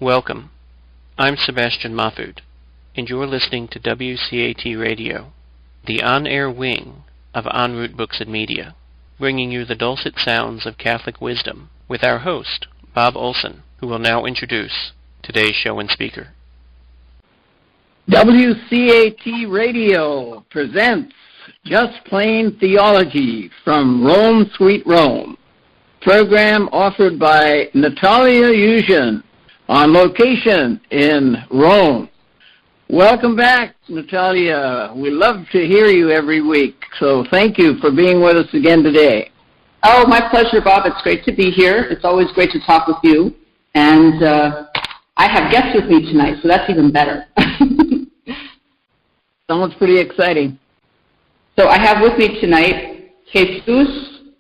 Welcome. I'm Sebastian Mahfood, and you're listening to WCAT Radio, the on-air wing of En Route Books and Media, bringing you the dulcet sounds of Catholic wisdom with our host, Bob Olson, who will now introduce today's show and speaker. WCAT Radio presents Just Plain Theology from Rome, Sweet Rome, program offered by Natalia Yuzian on location in Rome. Welcome back, Natalia. We love to hear you every week, so thank you for being with us again today. Oh, my pleasure, Bob. It's great to be here. It's always great to talk with you. And I have guests with me tonight, so that's even better. Sounds pretty exciting. So I have with me tonight Jesus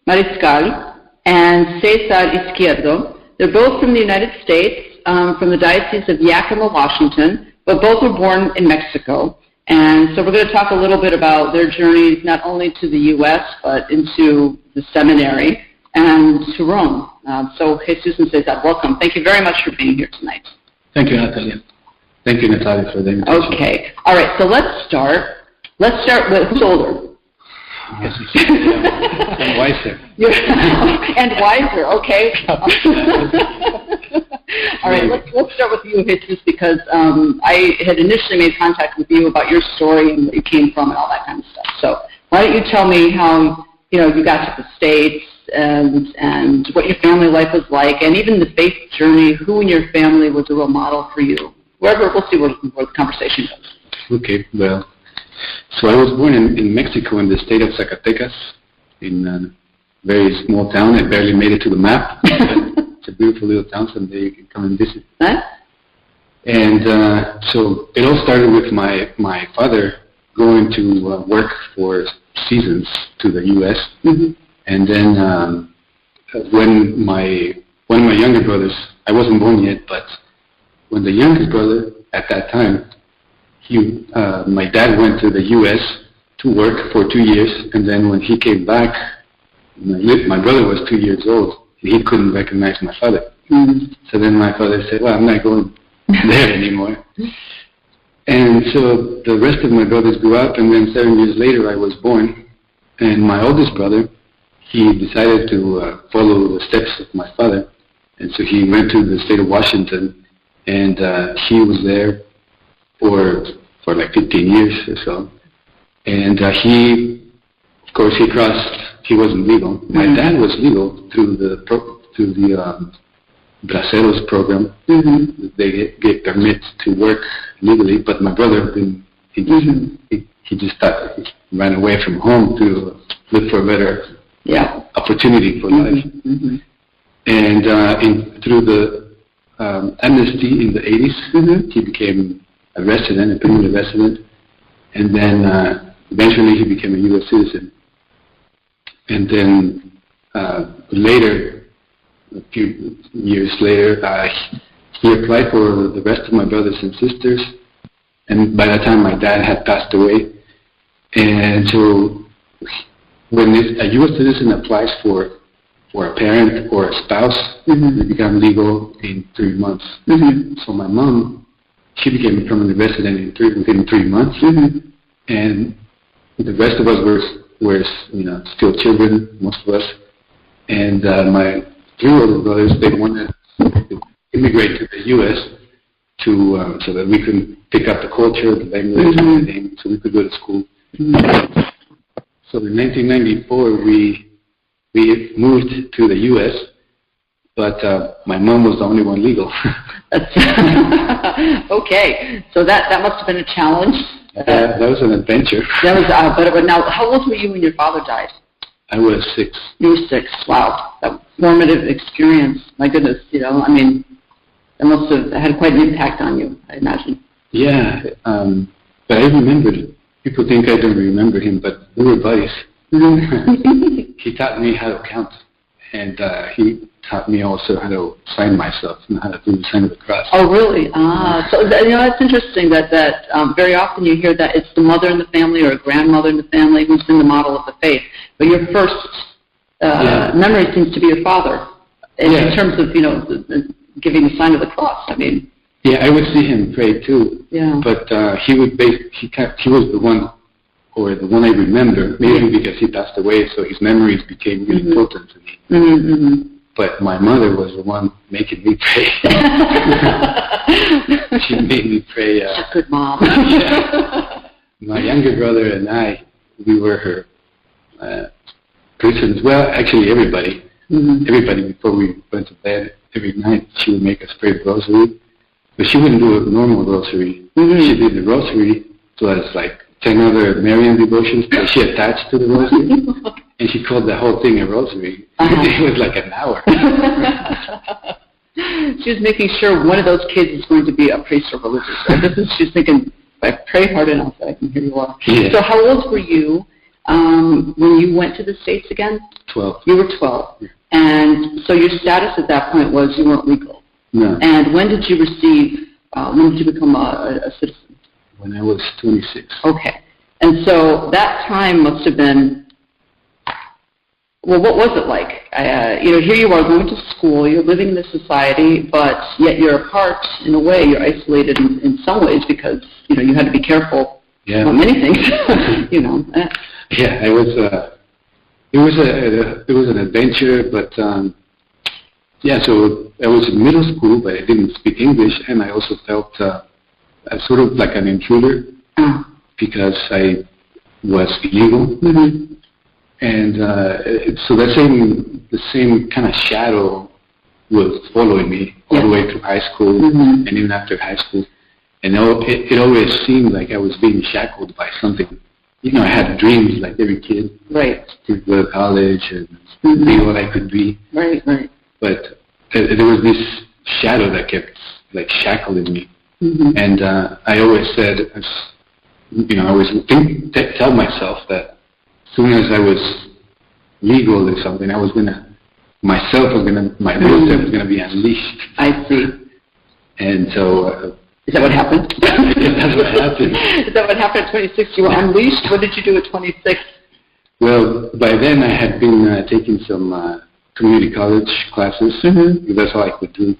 Mariscal and Cesar Izquierdo. They're both from the United States, from the Diocese of Yakima, Washington, but both were born in Mexico. And so we're going to talk a little bit about their journeys not only to the U.S., but into the seminary and to Rome. So Jesus and Cesar, welcome. Thank you very much for being here tonight. Thank you, Natalia. Thank you, Natalia, for the invitation. Okay. All right, so let's start. Let's start with who's older? And wiser. And wiser, okay. All right, let's start with you, Jesus, because I had initially made contact with you about your story and where you came from and all that kind of stuff. So why don't you tell me how you got to the States and what your family life was like, and even the faith journey. Who in your family was a role model for you? Wherever, we'll see where the conversation goes. Okay, well, so I was born in Mexico, in the state of Zacatecas, in a very small town. I barely made it to the map. It's a beautiful little town. Someday you can come and visit. Huh? And so it all started with my father going to work for seasons to the U.S. Mm-hmm. And then when one of my younger brothers, I wasn't born yet, but when the youngest brother at that time, my dad went to the U.S. to work for 2 years, and then when he came back, my brother was 2 years old, and he couldn't recognize my father. Mm-hmm. So then my father said, well, I'm not going there anymore. And so the rest of my brothers grew up, and then 7 years later I was born, and my oldest brother, he decided to follow the steps of my father, and so he went to the state of Washington, and he was there for like 15 years or so. And he wasn't legal. My dad was legal through the Braceros program. Mm-hmm. They get permits to work legally, but my brother didn't. He just thought he ran away from home to look for a better opportunity for life. Mm-hmm. And through the amnesty in the 80s, he became a permanent resident, and then eventually he became a U.S. citizen. And then later, a few years later, he applied for the rest of my brothers and sisters, and by that time my dad had passed away. And so when a U.S. citizen applies for a parent or a spouse, they become legal in 3 months. Mm-hmm. So my mom, she became a permanent resident within 3 months, and the rest of us were still children, most of us. And my 3 older brothers, they wanted to immigrate to the U.S. So that we could pick up the culture, the language, and everything, so we could go to school. Mm-hmm. So in 1994, we moved to the U.S., but my mom was the only one legal. Okay, so that must have been a challenge. That was an adventure. That was, but now, how old were you when your father died? I was 6. You were 6. Wow, that formative experience. My goodness, that must have had quite an impact on you, I imagine. Yeah, but I remembered it. People think I don't remember him, but we were buddies. He taught me how to count, and he taught me also how to sign myself and how to do the sign of the cross. Oh, really? So that's interesting that very often you hear that it's the mother in the family or a grandmother in the family who's been the model of the faith. But your first memory seems to be your father in terms of, giving the sign of the cross. I mean, Yeah, I would see him pray too. Yeah. But he was the one, or the one I remember, maybe because he passed away, so his memories became really important to me. Mm-hmm, mm-hmm. But my mother was the one making me pray. She made me pray. She's a good mom. Yeah. My younger brother and I, we were her Christians. Well, actually everybody. Mm-hmm. Everybody, before we went to bed, every night she would make us pray the rosary. But she wouldn't do a normal rosary. Mm-hmm. She did the rosary plus like 10 other Marian devotions that she attached to the rosary. And she called the whole thing a rosary. It was like an hour. She was making sure one of those kids is going to be a priest or religious. Right? She's thinking, if I pray hard enough, I can hear you all. Yeah. So how old were you when you went to the States again? 12. You were 12. Yeah. And so your status at that point was you weren't legal. No. And when did you become a citizen? When I was 26. Okay. And so that time must have been, well, what was it like? Here you are going to school, you're living in this society, but yet you're apart in a way, you're isolated in some ways because, you had to be careful about many things, Yeah, it was an adventure, but so I was in middle school, but I didn't speak English, and I also felt sort of like an intruder because I was illegal. Mm-hmm. And so the same kind of shadow was following me all the way through high school and even after high school. And it always seemed like I was being shackled by something. I had dreams like every kid. Right. To go to college and be what I could be. Right, right. But there was this shadow that kept like shackling me. Mm-hmm. And I always said, I always tell myself that as soon as I was legal in something, my little self was gonna be unleashed. I see. And so. Is that what happened? Yeah, that's what happened. Is that what happened at 26? You were unleashed? What did you do at 26? Well, by then I had been taking some community college classes. Mm-hmm. Because that's all I could do.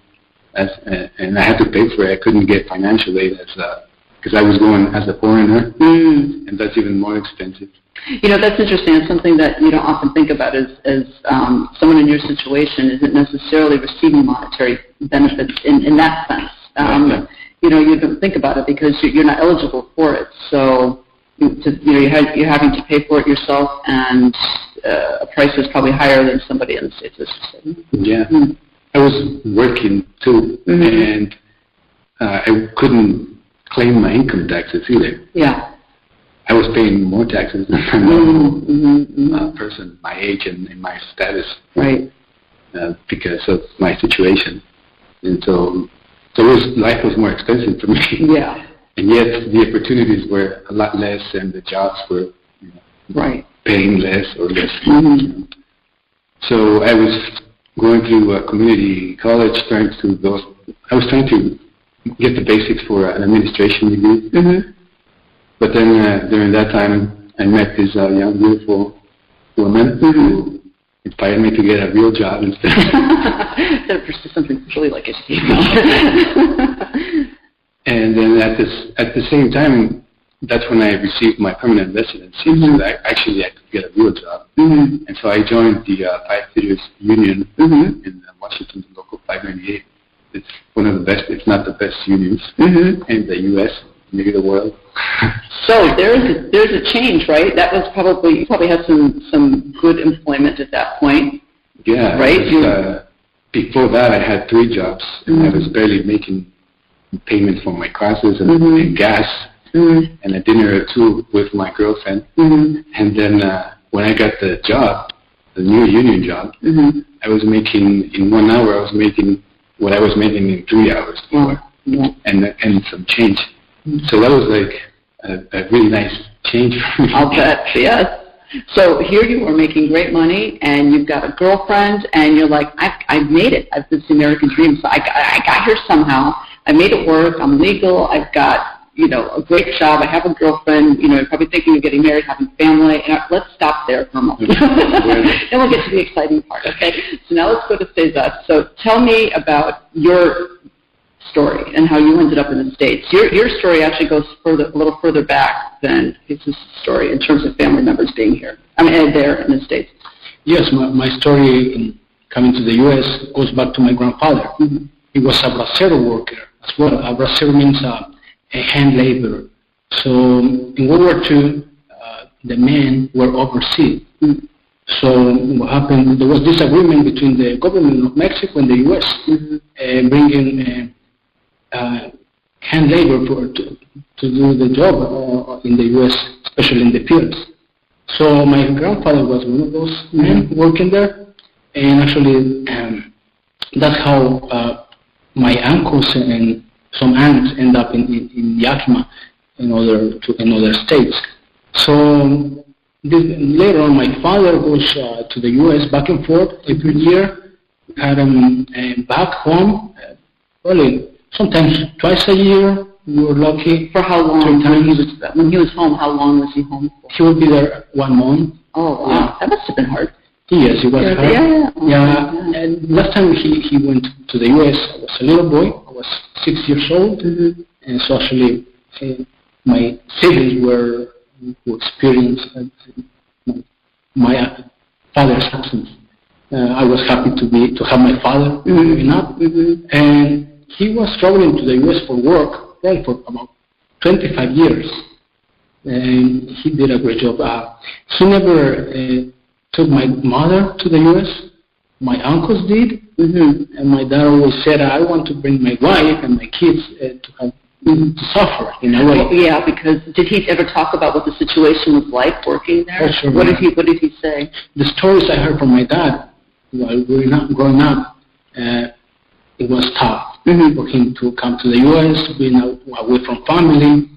And I had to pay for it. I couldn't get financial aid because I was going as a foreigner, and that's even more expensive. That's interesting. It's something that you don't often think about as someone in your situation isn't necessarily receiving monetary benefits in that sense. Right. You don't think about it because you're not eligible for it. So, you're having to pay for it yourself, and a price is probably higher than somebody in the States. Yeah. Mm-hmm. I was working too, and I couldn't claim my income taxes either. Yeah. I was paying more taxes than a normal person my age and in my status. Right. Because of my situation. And so life was more expensive for me. Yeah. And yet the opportunities were a lot less, and the jobs were paying less or less. Mm-hmm. So I was going through a community college, I was trying to get the basics for an administration degree. Mm-hmm. But then during that time, I met this young, beautiful woman who inspired me to get a real job instead. Instead of pursue something really like education. And then at the same time, that's when I received my permanent residency, so that I could get a real job. Mm-hmm. And so I joined the Five Theaters Union in Washington, Local 598. It's one of the best, if not the best unions in the U.S., maybe the world. So there's a change, right? That was you probably had some good employment at that point. Yeah. Right? Before that, I had 3 jobs, and I was barely making payments for my classes and gas. Mm-hmm. And a dinner or 2 with my girlfriend. Mm-hmm. And then when I got the job, the new union job, I was making, in 1 hour, I was making what I was making in 3 hours before. Yeah. And some change. Mm-hmm. So that was like a really nice change for me. I'll bet, yes. So here you are making great money, and you've got a girlfriend, and you're like, I've made it. I've this American dream. So I got here somehow. I made it work. I'm legal. I've got a great job. I have a girlfriend. You're probably thinking of getting married, having family. And let's stop there for a moment. Then we'll get to the exciting part, okay? So now let's go to César. So tell me about your story and how you ended up in the States. Your story actually goes a little further back than Jesus' story in terms of family members being here. There in the States. Yes, my story in coming to the U.S. goes back to my grandfather. Mm-hmm. He was a bracero worker as well. A bracero means a hand laborer. So in World War II, the men were overseas. Mm-hmm. So what happened, there was disagreement between the government of Mexico and the U.S. Mm-hmm. Bringing hand labor to do the job in the U.S., especially in the fields. So my grandfather was one of those men working there, and actually that's how my uncles and some aunts end up in Yakima in other states. So later on, my father goes to the U.S. back and forth every year. We had him back home, probably sometimes twice a year. We were lucky. For how long? When he was home, how long was he home for? He would be there 1 month. Oh, wow. Yeah. That must have been hard. Yes, it was hard. Yeah. Yeah. And last time he went to the U.S., I was a little boy. I was 6 years old. Mm-hmm. And so actually, my siblings were who experienced my father's absence. I was happy to have my father growing up. Mm-hmm. And he was traveling to the U.S. for work for about 25 years. And he did a great job. He never took my mother to the U.S. My uncles did. Mm-hmm. And my dad always said, I want to bring my wife and my kids to suffer in a way. Yeah, because did he ever talk about what the situation was like working there? Oh, sure. What did he say? The stories I heard from my dad while growing up, it was tough for him to come to the U.S., being away from family,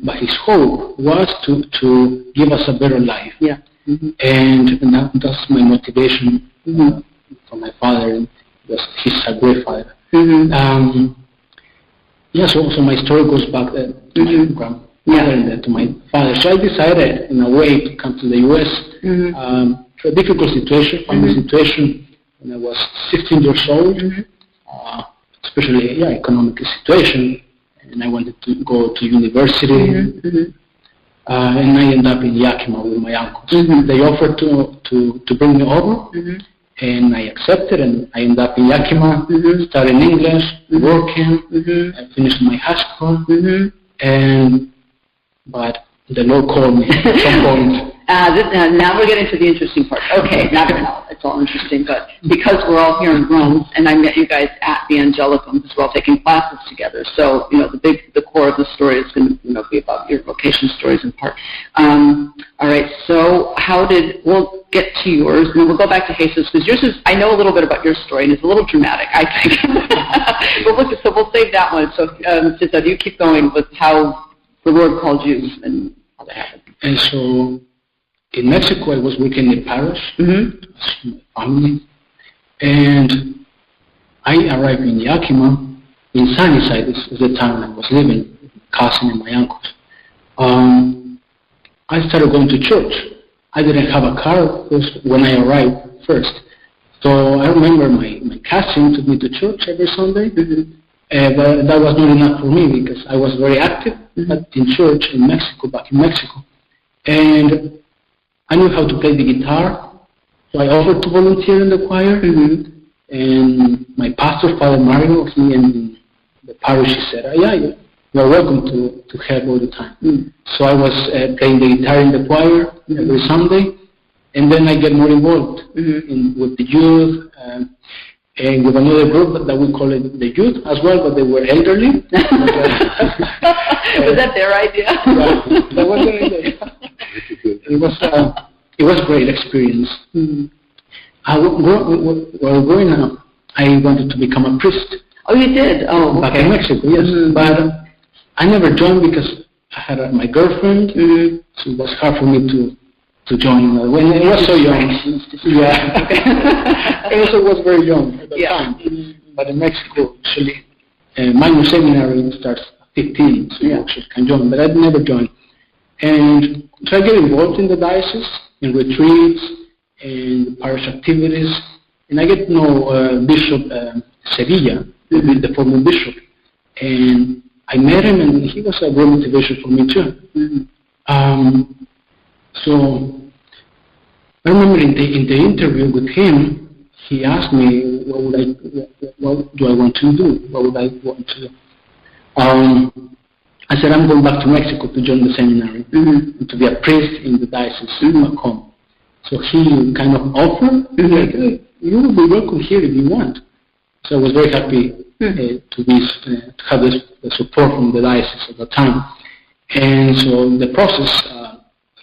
but his hope was to give us a better life. Yeah. Mm-hmm. And that's my motivation from my father. He's a great father. Mm-hmm. So my story goes back to my grandmother and then to my father. So I decided, in a way, to come to the U.S. For a difficult situation, family situation, when I was 16 years old, especially economic situation, and I wanted to go to university, and I ended up in Yakima with my uncles. They offered to bring me over, and I accepted, and I ended up in Yakima, studying English, working, I finished my high school, but the Lord called me at some point. Now we're getting to the interesting part. Okay, now it's all interesting, but because we're all here in Rome, and I met you guys at the Angelicum because we're all taking classes together, so the core of the story is going to be about your vocation stories in part. All right, so we'll get to yours, and then we'll go back to Jesus, because yours is, I know a little bit about your story, and it's a little dramatic, I think. So we'll save that one. So, Cesar, you keep going with how the Lord called you and how that happened. And so, in Mexico, I was working in parish with my family, and I arrived in Yakima, in Sunnyside. This is the town I was living, with my cousin and my uncles. I started going to church. I didn't have a car when I arrived first. So I remember my cousin took me to church every Sunday, but that was not enough for me because I was very active in church in Mexico, back in Mexico. And I knew how to play the guitar, so I offered to volunteer in the choir. And my pastor, Father Mario, he in the parish, he said, you're welcome to help all the time. So I was playing the guitar in the choir every Sunday, and then I get more involved with the youth, and with another group that we call it the youth as well, but they were elderly. Was that their idea? Yeah, that was their idea. It was a great experience. While growing up, I wanted to become a priest. Oh, you did? Oh, okay. Back in Mexico, yes. But I never joined because I had my girlfriend, so it was hard for me to join. When I was so young. I also was very young at the time. But in Mexico, actually, minor seminary starts at 15, so you actually can join. But I'd never joined. And so I get involved in the diocese, in retreats, in parish activities, and I get to know Bishop Sevilla, the former bishop. And I met him, and he was a great motivation for me too. So I remember in the interview with him, he asked me, what do I want to do? What would I want to do? I said, I'm going back to Mexico to join the seminary and to be a priest in the diocese back home. So he kind of offered, like, hey, you will be welcome here if you want. So I was very happy to have the support from the diocese at the time. And so the process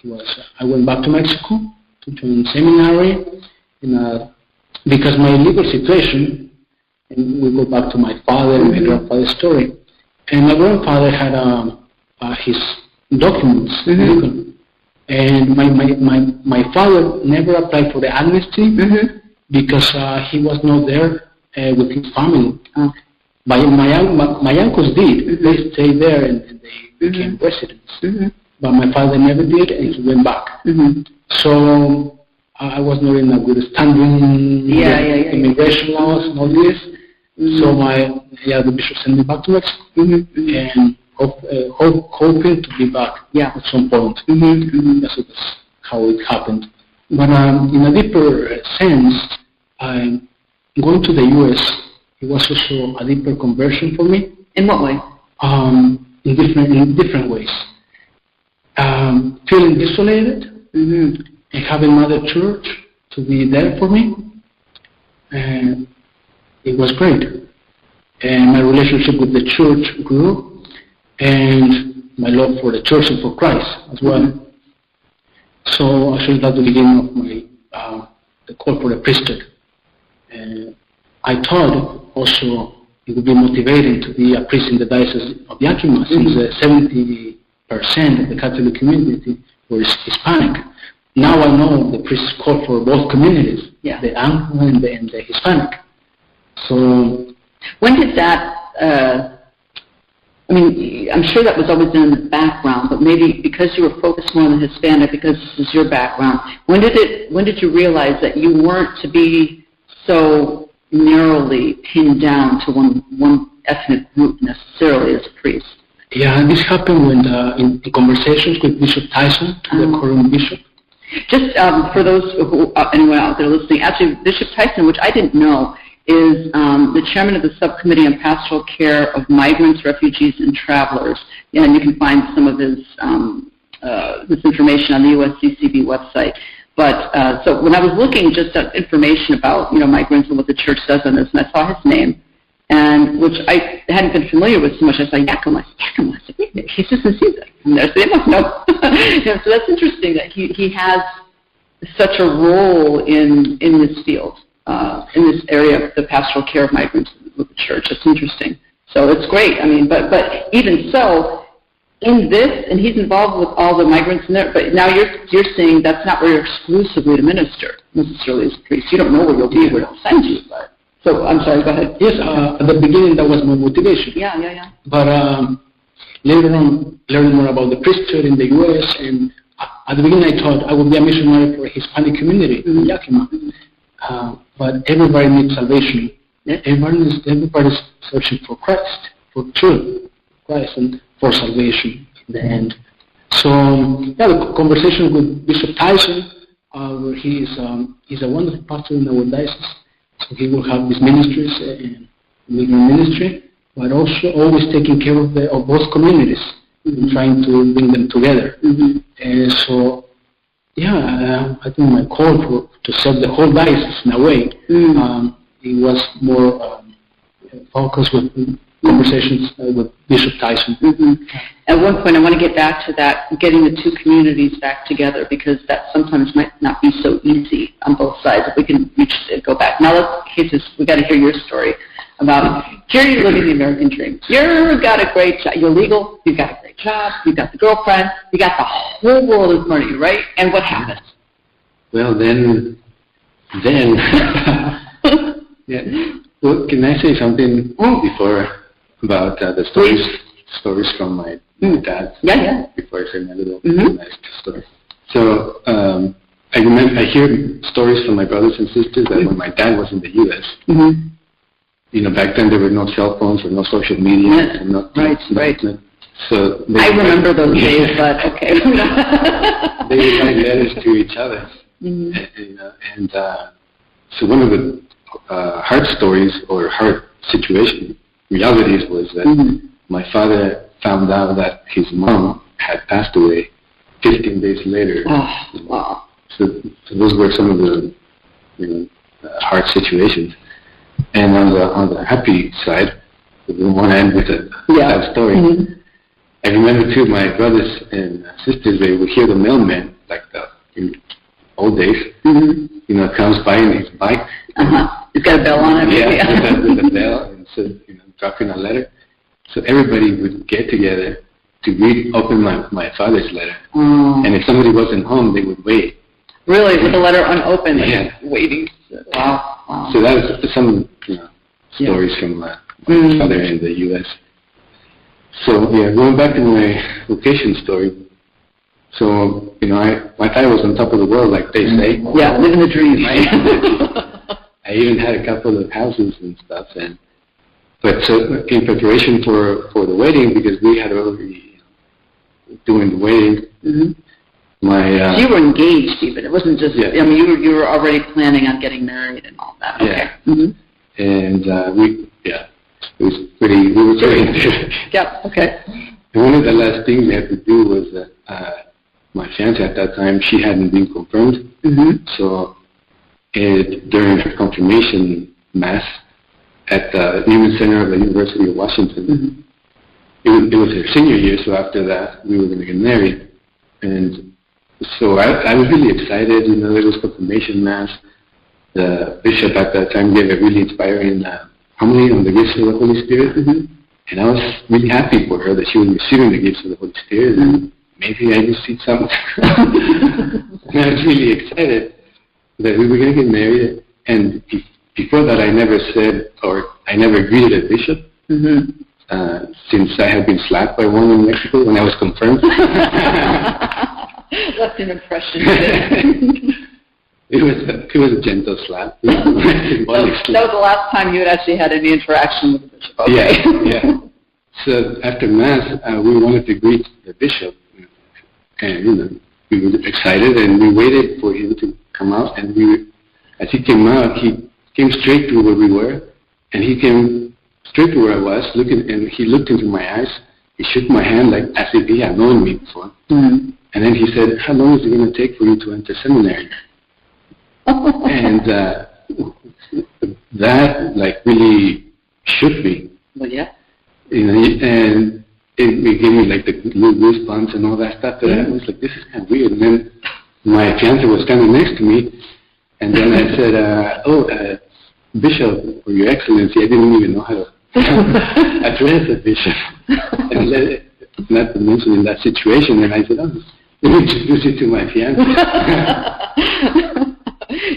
was, I went back to Mexico to join seminary, because my legal situation, and we go back to my father and my grandfather's story, and my grandfather had his documents legal, and my father never applied for the amnesty because he was not there with his family. But my uncles did. They stayed there and they became residents. But my father never did, and he went back. So I was not in a good standing with immigration laws and all this. So the bishop sent me back to Mexico, and hoping to be back at some point. That's how it happened. But in a deeper sense, going to the U.S., it was also a deeper conversion for me. In what way? In different ways. Feeling isolated, and having Mother Church to be there for me, and it was great. And my relationship with the church grew, and my love for the church and for Christ as well. So actually that's the beginning of my the call for the priesthood. And I thought also it would be motivating to be a priest in the Diocese of Yakima, since 70% of the Catholic community was Hispanic. Now I know the priests call for both communities, the Anglo and the Hispanic. So when did that, I'm sure that was always in the background, but maybe because you were focused more on the Hispanic, because this is your background, when did you realize that you weren't to be so narrowly pinned down to one ethnic group necessarily as a priest? Yeah, this happened when in conversations with Bishop Tyson, the current bishop. Just for those anyone out there listening, actually Bishop Tyson, which I didn't know, is the chairman of the subcommittee on pastoral care of migrants, refugees, and travelers. And you can find some of his this information on the USCCB website. But so when I was looking just at information about migrants and what the church does on this, and I saw his name, and which I hadn't been familiar with so much, I saw Yakima. Jesus and Caesar. And so they must know. So that's interesting that he has such a role in this field. In this area of the pastoral care of migrants with the church. It's interesting. So it's great. But even so, in this, and he's involved with all the migrants in there, but now you're saying that's not where you're exclusively to minister, necessarily as a priest. You don't know where you'll be, where he'll send you. But, so, I'm sorry, go ahead. Yes, at the beginning that was my motivation. Yeah. But later on, learning more about the priesthood in the U.S., and at the beginning I thought I would be a missionary for a Hispanic community in Yakima. But everybody needs salvation. Everybody's searching for Christ, for truth, Christ, and for salvation in the end. So, the conversation with Bishop Tyson, where he's a wonderful pastor in our diocese. So he will have his ministries and migrant ministry, but also always taking care of both communities, and trying to bring them together. And so, I think my call to serve the whole diocese in a way, it was more focused with conversations with Bishop Tyson. At one point, I want to get back to that, getting the two communities back together, because that sometimes might not be so easy on both sides. If we can go back. Now, we got to hear your story about here you're living the American dream. You've got a great job. You're legal. You've got a great job. You've got the girlfriend. You got the whole world in front of you, right? And what happens? Well, then. Well, can I say something before about the stories from my dad? Yeah. Before I say my little nice story. So I hear stories from my brothers and sisters that when my dad was in the U.S., back then there were no cell phones or no social media. Yes. And no, Right. So I remember those days, but okay. They would write letters to each other. And so one of the hard stories or hard realities was that my father found out that his mom had passed away 15 days later. Oh, wow. So those were some of the hard situations. And on the happy side, we want to end with a sad story. I remember too, my brothers and sisters, they would hear the mailman, like in old days, comes by on his bike. He's got a bell on it. Yeah, with a bell, and so, dropping a letter. So everybody would get together to open my father's letter. And if somebody wasn't home, they would wait. Really, with the letter unopened, waiting. Wow. So that was some stories from my father in the U.S. So going back to my vocation story. So I thought I was on top of the world, like they say. Yeah, living the dream, right? I even had a couple of houses and stuff, but in preparation for the wedding, because we had already doing the wedding. So you were engaged even. It wasn't just. I mean, you were already planning on getting married and all that. Okay. Yeah. And it was pretty. We were pretty into it. Yep. Okay. And one of the last things we had to do was that my fiance at that time, she hadn't been confirmed. So during her confirmation mass at the Newman Center of the University of Washington, it was her senior year. So after that, we were going to get married, and so I was really excited. There was confirmation mass. The bishop at that time gave a really inspiring homily on the gifts of the Holy Spirit. And I was really happy for her that she was receiving the gifts of the Holy Spirit. And maybe I received something. And I was really excited that we were going to get married. And before that, I never said, or I never greeted a bishop, since I had been slapped by one in Mexico when I was confirmed. Left an impression. It was a gentle slap. That was the last time you had actually had any interaction with the bishop. Okay. Yeah. So after Mass, we wanted to greet the bishop, and we were excited, and we waited for him to come out. And as he came out, he came straight to where we were, and he came straight to where I was, and he looked into my eyes. He shook my hand like as if he had known me before. And then he said, "How long is it going to take for you to enter seminary?" And that really shook me. Well, yeah. And it gave me like the goosebumps and all that stuff. I was like, this is kind of weird. And then my fiance was standing next to me, and then I said, Bishop, or Your Excellency, I didn't even know how to address a bishop. And not to mention in that situation, and I said, let me introduce you to my fiance.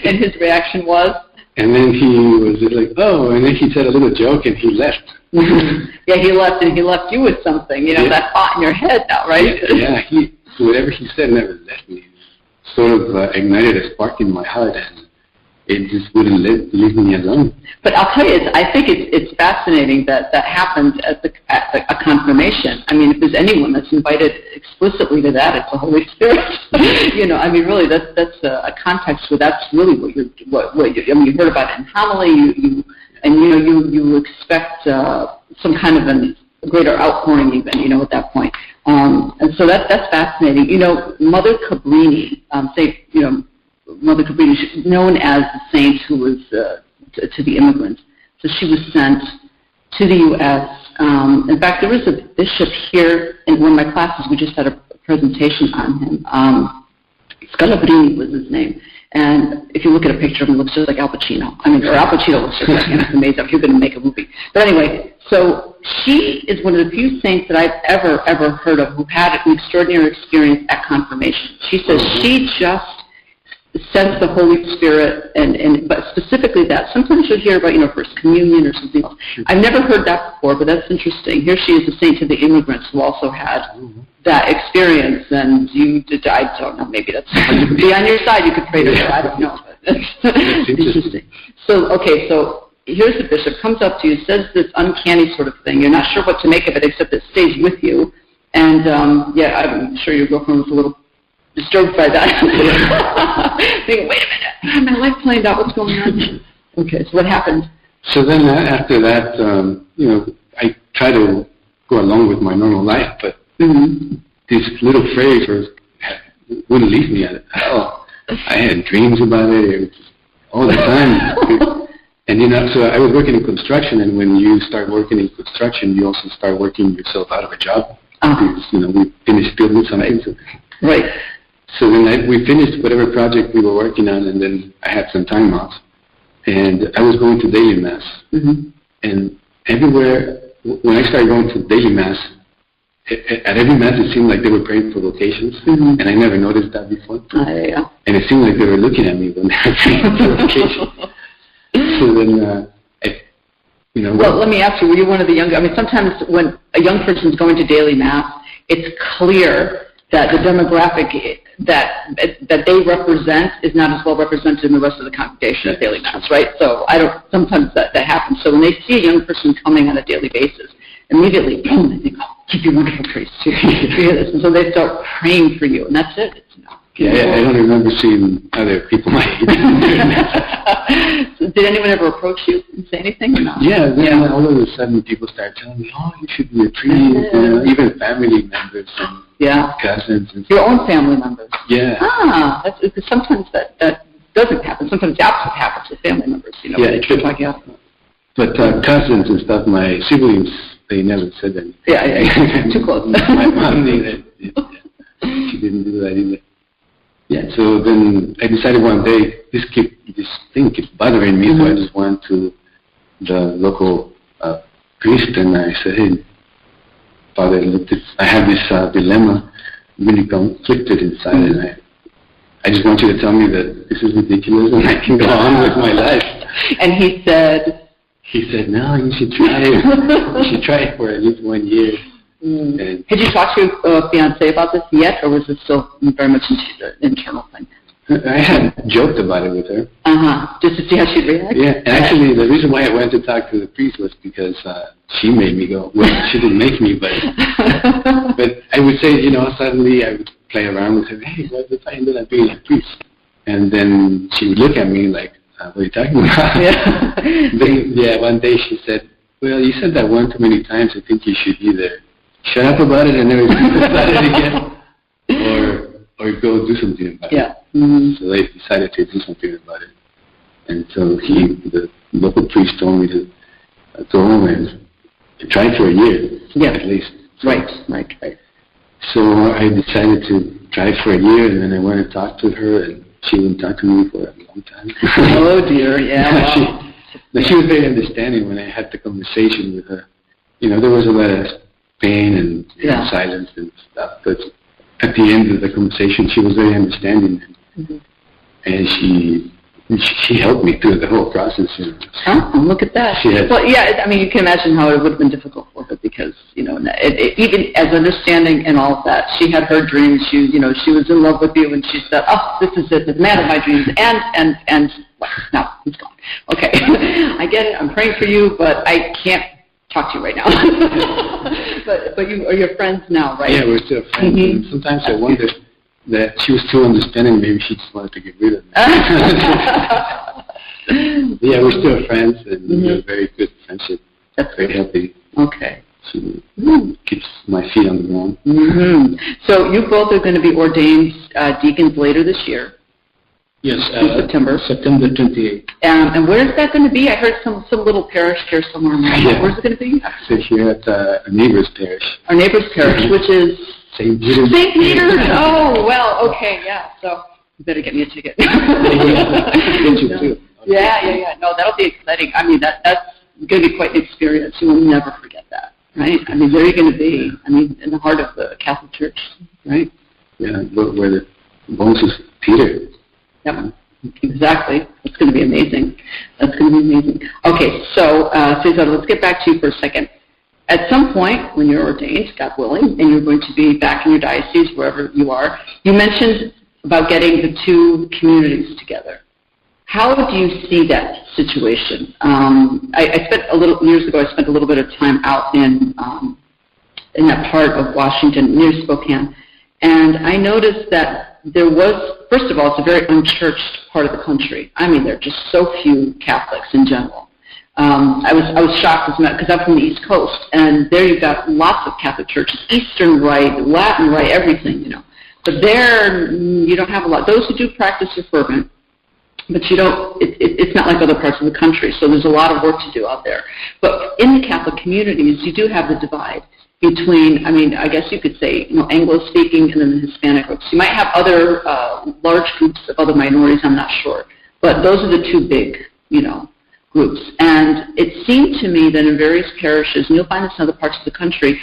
And his reaction was? And then he was just like, oh, and then he said a little joke and he left. Yeah, he left, and he left you with something, that thought in your head now, right? Yeah, whatever he said never left me. Sort of ignited a spark in my heart, and it just wouldn't leave me alone. But I'll tell you, I think it's fascinating that happened at a confirmation. I mean, if there's anyone that's invited explicitly to that, it's the Holy Spirit. I mean, really, that's a context where that's really what you heard about it in homily. You expect some kind of a greater outpouring even, at that point. And so that's fascinating. Mother Cabrini, Mother Cabrini, she's known as the saint who was to the immigrants. So she was sent to the U.S. In fact, there was a bishop here in one of my classes. We just had a presentation on him. Scalabrini was his name. And if you look at a picture of him, he looks just like Al Pacino. Or Al Pacino looks just like him. It's amazing. You're going to make a movie. But anyway, so she is one of the few saints that I've ever heard of who had an extraordinary experience at confirmation. She says she just sensed the Holy Spirit, but specifically that. Sometimes you'll hear about, First Communion or something else. I've never heard that before, but that's interesting. Here she is, a saint to the immigrants who also had that experience, and I don't know, maybe that's someone you could be on your side, you could pray to her, I don't know. But that's interesting. So here's the bishop, comes up to you, says this uncanny sort of thing. You're not sure what to make of it, except it stays with you. And, I'm sure your girlfriend was a little disturbed by that. Thinking, wait a minute, I had my life planned out, what's going on? Okay, so what happened? So then after that, I try to go along with my normal life, but this little phrase wouldn't leave me at all. I had dreams about it all the time. And, so I was working in construction, and when you start working in construction, you also start working yourself out of a job. Because, we finished building some eggs. Right. So then we finished whatever project we were working on, and then I had some time off. And I was going to daily mass. And everywhere, when I started going to daily mass, at every mass it seemed like they were praying for vocations, and I never noticed that before. Yeah. And it seemed like they were looking at me when they were praying for vocations. So then, Well, let me ask you, were you one of the younger, sometimes when a young person's going to daily mass, it's clear that the demographic that they represent is not as well represented in the rest of the congregation at daily mass, right? So sometimes that happens. So when they see a young person coming on a daily basis, immediately, boom, they think, oh, keep your wonderful priest. And so they start praying for you, and that's it. It's enough. Yeah, I don't remember seeing other people my age. So did anyone ever approach you and say anything or not? Yeah, then all of a sudden people start telling me, oh, you should be a priest, even family members and cousins. And your own family members? Yeah. That's because sometimes that doesn't happen. Sometimes the opposite happens with family members, But cousins and stuff, my siblings, they never said anything. Yeah. Too close. My mom she didn't do that either. Yeah, so then I decided one day, this thing keeps bothering me, so I just went to the local priest and I said, hey, Father, I have this dilemma, really conflicted inside, and I just want you to tell me that this is ridiculous and I can go on with my life. And he said, no, you should try it. You should try it for at least 1 year. And had you talked to your fiancée about this yet, or was it still very much an internal thing? I had joked about it with her. Just to see how she'd react? Yeah, and actually the reason why I went to talk to the priest was because she made me go. Well, she didn't make me, but I would say, suddenly I would play around with her. Hey, what if I ended up being a priest? And then she would look at me like, what are you talking about? Then, one day she said, well, you said that one too many times. I think you should either shut up about it and never start it again, or go do something about it. So they decided to do something about it. And so the local priest told me to go home and try for a year, at least. Right. So I decided to try for a year, and then I went and talked to her, and she wouldn't talk to me for a long time. Oh, dear, yeah. She was very understanding when I had the conversation with her. There was a lot of pain and silence and stuff, but at the end of the conversation, she was very understanding, and she helped me through the whole process. Oh, look at that. Well, you can imagine how it would have been difficult for her because, even as understanding and all of that, she had her dreams. She was in love with you, and she said, "Oh, this is it, the man of my dreams." And now he's gone. Okay, I get it. I'm praying for you, but I can't talk to you right now. but you are your friends now, right? Yeah, we're still friends. And sometimes I wonder that she was too understanding. Maybe she just wanted to get rid of me. Yeah, we're still friends, and we have a very good friendship. That's very healthy. Okay. She keeps my feet on the ground. So you both are going to be ordained deacons later this year. Yes, September 28th. And where is that going to be? I heard some little parish here somewhere in Maryland. Where's it going to be? It's here at our neighbor's parish. Our neighbor's parish, which is? St. Peter's. St. Peter's! Oh, well, okay, yeah. So you better get me a ticket. Yeah. No, that'll be exciting. That's going to be quite an experience. You will never forget that, right? There you're going to be, in the heart of the Catholic Church, right? Yeah, where the bones of Peter. Yep, exactly. It's going to be amazing. That's going to be amazing. Okay, so Cesar, let's get back to you for a second. At some point, when you're ordained, God willing, and you're going to be back in your diocese, wherever you are, you mentioned about getting the two communities together. How do you see that? situation. I spent years ago. I spent a little bit of time out in that part of Washington near Spokane, and I noticed that there was, first of all, it's a very unchurched part of the country. I mean, there are just so few Catholics in general. I was shocked because I'm from the East Coast, and there you've got lots of Catholic churches, Eastern Rite, Latin Rite, everything, you know. But there, you don't have a lot. Those who do practice are fervent, but you don't. It's not like other parts of the country. So there's a lot of work to do out there. But in the Catholic communities, you do have the divide between, I mean, I guess you could say, you know, Anglo-speaking and then the Hispanic groups. You might have other large groups of other minorities. I'm not sure, but those are the two big, you know, groups. And it seemed to me that in various parishes, and you'll find this in other parts of the country,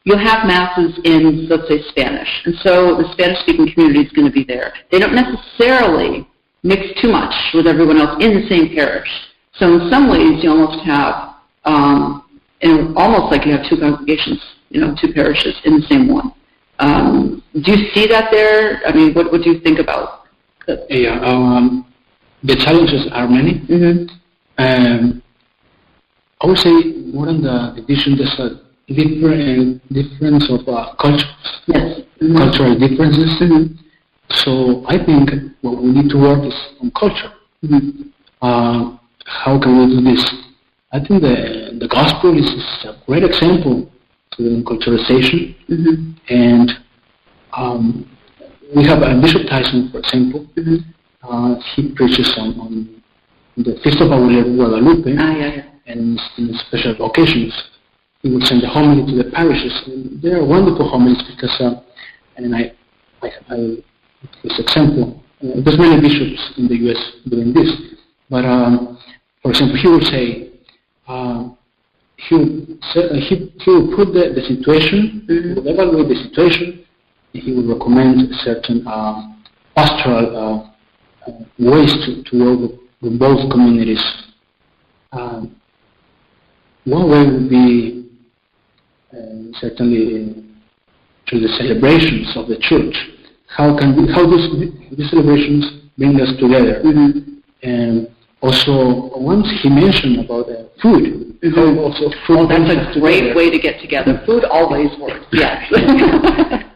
you'll have masses in, let's say, Spanish. And so the Spanish-speaking community is going to be there. They don't necessarily mix too much with everyone else in the same parish. So in some ways, you almost have, almost like you have two congregations, you know, two parishes in the same one. Do you see that there? I mean, what do you think about that? Yeah, the challenges are many. Mm-hmm. I would say more than the division, there's a difference of cultures, yes. Mm-hmm. cultural differences. Mm-hmm. So I think what we need to work is on culture. Mm-hmm. How can we do this? I think the gospel is a great example to the culturalization. Mm-hmm. And we have Bishop Tyson, for example. Mm-hmm. He preaches on the Feast of Our Lady of Guadalupe, and in special occasions. He would send a homily to the parishes. And they are wonderful homilies because, and I this example, there's many bishops in the U.S. doing this. But, for example, he would say, he would put the situation, he would evaluate the situation, and he would recommend certain pastoral ways to work with both communities. One way would be certainly through the celebrations of the church. How these celebrations bring us together? Mm-hmm. And also, once he mentioned about food. Mm-hmm. Also food that's a great way to get together. Food always works. Yes.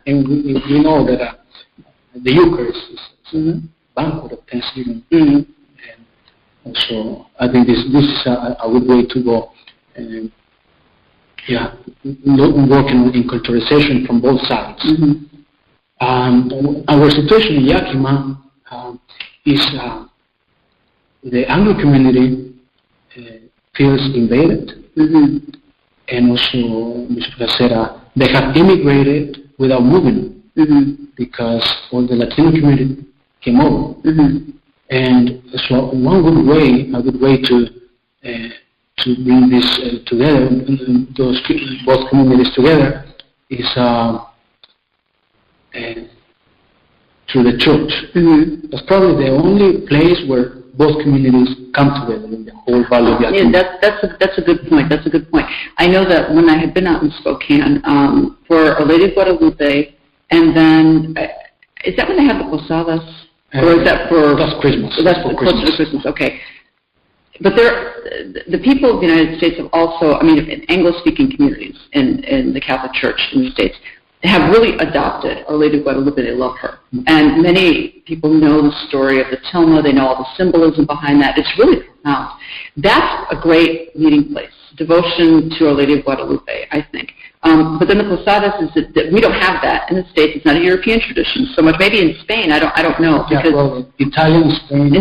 And we know that the Eucharist is a banquet of Thanksgiving. Mm-hmm. And so I think this is a good way to go. And working in culturalization from both sides. Mm-hmm. Our situation in Yakima is the Anglo community feels invaded, mm-hmm. and also Bishop Gacera, they have immigrated without moving, mm-hmm. because all the Latino community came over. Mm-hmm. And so one good way to bring this together, those both communities together, is through the church. Mm-hmm. That's probably the only place where both communities come together in the whole Valley of Yakima. Yeah, that's a good point. That's a good point. I know that when I had been out in Spokane for Our Lady of Guadalupe, and then is that when they have the posadas, or is that for? That's Christmas. That's for Christmas. Okay. But the people of the United States have also, I mean, in Anglo-speaking communities in the Catholic Church in the States, have really adopted Our Lady of Guadalupe. They love her. Mm-hmm. And many people know the story of the tilma. They know all the symbolism behind that. It's really profound. That's a great meeting place, devotion to Our Lady of Guadalupe, I think. But then the posadas is that we don't have that in the States. It's not a European tradition so much. Maybe in Spain, I don't know. Because Italian, Spain.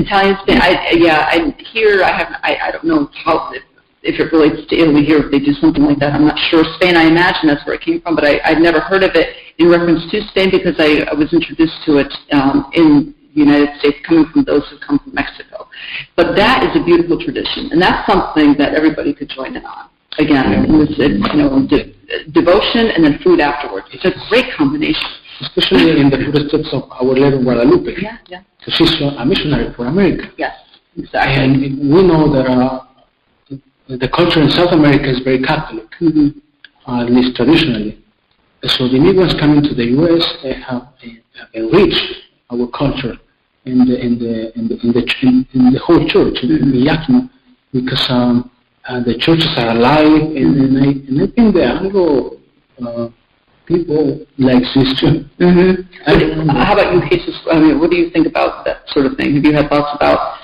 Here I don't know how if it relates to Italy here, if they do something like that. I'm not sure. Spain, I imagine that's where it came from, but I'd never heard of it in reference to Spain because I was introduced to it in the United States, coming from those who come from Mexico. But that is a beautiful tradition, and that's something that everybody could join in on. Again, devotion and then food afterwards. It's a great combination. Especially in the footsteps of Our Lady of Guadalupe. Yeah. So she's a missionary for America. Yes, exactly. And we know that the culture in South America is very Catholic, mm-hmm. At least traditionally. So the immigrants coming to the U.S. have enriched our culture in the whole church, in Yakima. because the churches are alive, and I think there are little people like sister. Mm-hmm. How about you, Jesus? I mean, what do you think about that sort of thing? Have you had thoughts about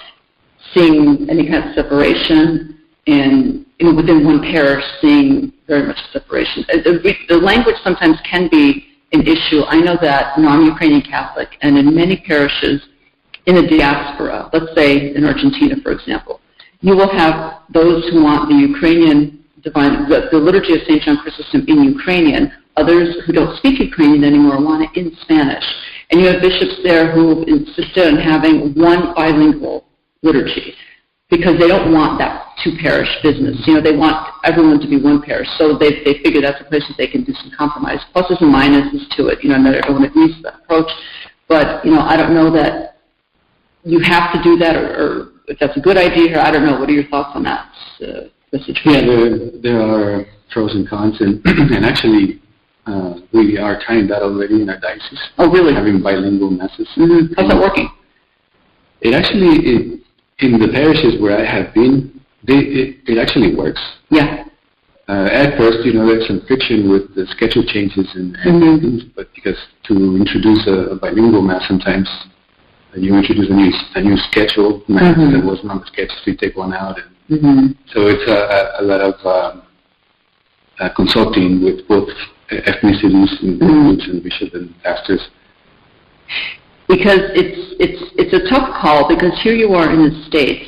seeing any kind of separation and within one parish, seeing very much separation? The language sometimes can be an issue. I know that I'm Ukrainian Catholic, and in many parishes in the diaspora, let's say in Argentina, for example, you will have those who want the Ukrainian the liturgy of St. John Chrysostom in Ukrainian. Others who don't speak Ukrainian anymore want it in Spanish. And you have bishops there who insisted on having one bilingual liturgy because they don't want that two-parish business. They want everyone to be one parish. So they figure that's a place that they can do some compromise. Pluses and minuses to it. Not everyone agrees with that approach. But, I don't know that you have to do that or if that's a good idea, or I don't know. What are your thoughts on that situation? Yeah, there are pros and cons, and actually we are trying that already in our diocese. Oh, really? Having bilingual masses. Mm-hmm. How's that working? It actually, in the parishes where I have been, it actually works. Yeah. At first, there's some friction with the schedule changes and things, but because to introduce a bilingual mass sometimes you introduce a new schedule that wasn't on the schedule, so you take one out. And so it's a lot of consulting with both ethnicities and groups and bishops and pastors. Because it's a tough call, because here you are in the States.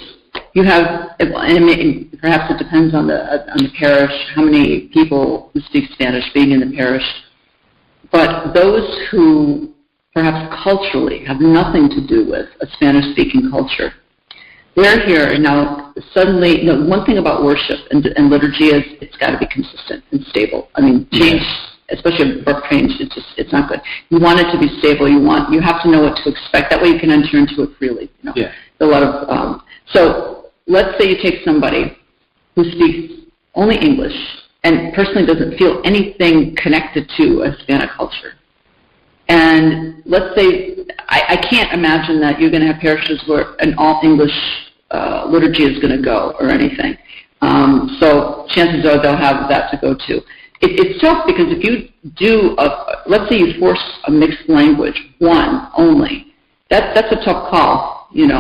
You have, and perhaps it depends on the parish, how many people who speak Spanish being in the parish. But those who perhaps culturally have nothing to do with a Spanish-speaking culture, they're here, and now suddenly, one thing about worship and liturgy is it's got to be consistent and stable. I mean, change, especially abrupt change, it's not good. You want it to be stable. You have to know what to expect. That way you can enter into it freely. Yeah. A lot of so let's say you take somebody who speaks only English and personally doesn't feel anything connected to a Hispanic culture. And let's say, I can't imagine that you're going to have parishes where an all-English liturgy is going to go or anything. So chances are they'll have that to go to. It's tough because if you do, let's say you force a mixed language, one only, that's a tough call, and